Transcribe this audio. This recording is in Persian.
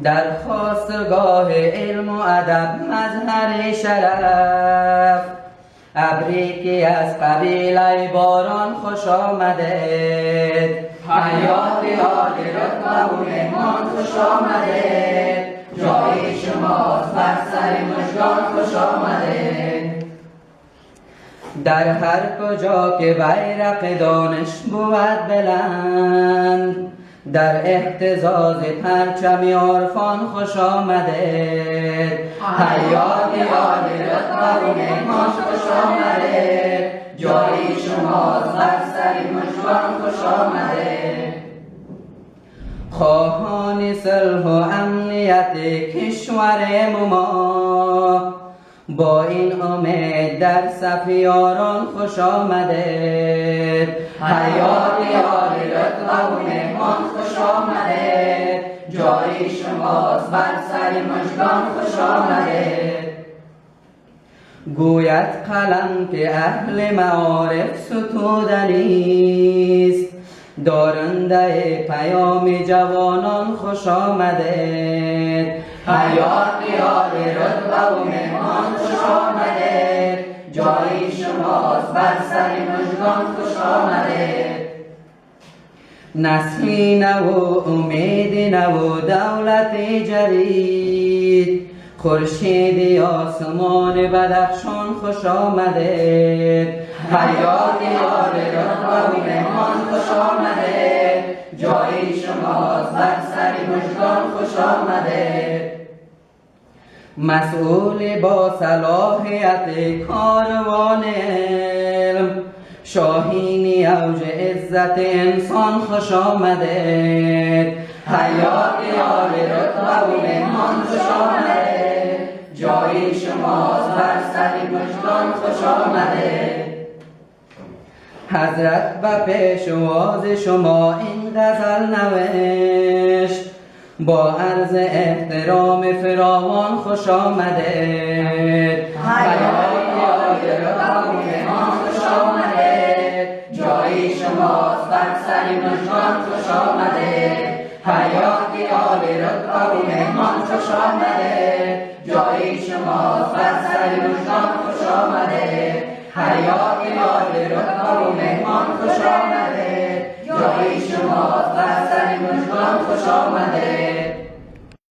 در خاستگاه علم و ادب مظهر شرف، ابری که از قبیله باران خوش آمده، حیات عالی رتبه و مهمان خوش آمده، جای شماست بر سر مژگان خوش آمده. در هر کجا که بیرق دانش بود بلند، در اهتزاز پرچم عرفان خوش آمده، حیات عالی رتبه و مهمان خوش آمده، جای شماست بر سر مژگان خوش آمده. خواهان صلح و امنیت کشور ما، با این امید در صف یاران خوش آمده، حیات عالی رتبه و مهمان خوش آمده، جای شماست بر سر مژگان خوش آمده. گوید قلم که اهل معارف ستودنیست، دارنده پیام جوانان خوش آمده، حیات عالی رتبه و مهمان خوش آمده، جای شماست بر سر مژگان خوش آمده. نسلی نو، امید نو، دولت جدید، خورشید آسمان بدخشان خوش آمده، حیات عالی رتبه و مهمان خوش آمده، جای شماست بر سر مژگان خوش آمده. مسئول با صلاحیت کاروان علم، شاهین اوج عزت انسان خوش آمده، حیات عالی رتبه و مهمان خوش آمده، جای شماست بر سر مژگان خوش آمده. حضرت و پیشواز شما این غزل نوشت، با عرض احترام فراوان خوش آمده، حیات عالی رتبه و مهمان خوش آمده، جای شماست بر سر مژگان خوش آمده، حیات عالی رتبه و مهمان خوش آمده، جای شماست بر سر مژگان خوش آمده، حیات عالی رتبه و مهمان خوش آمده، جای شماست بر سر مژگان خوش آمده.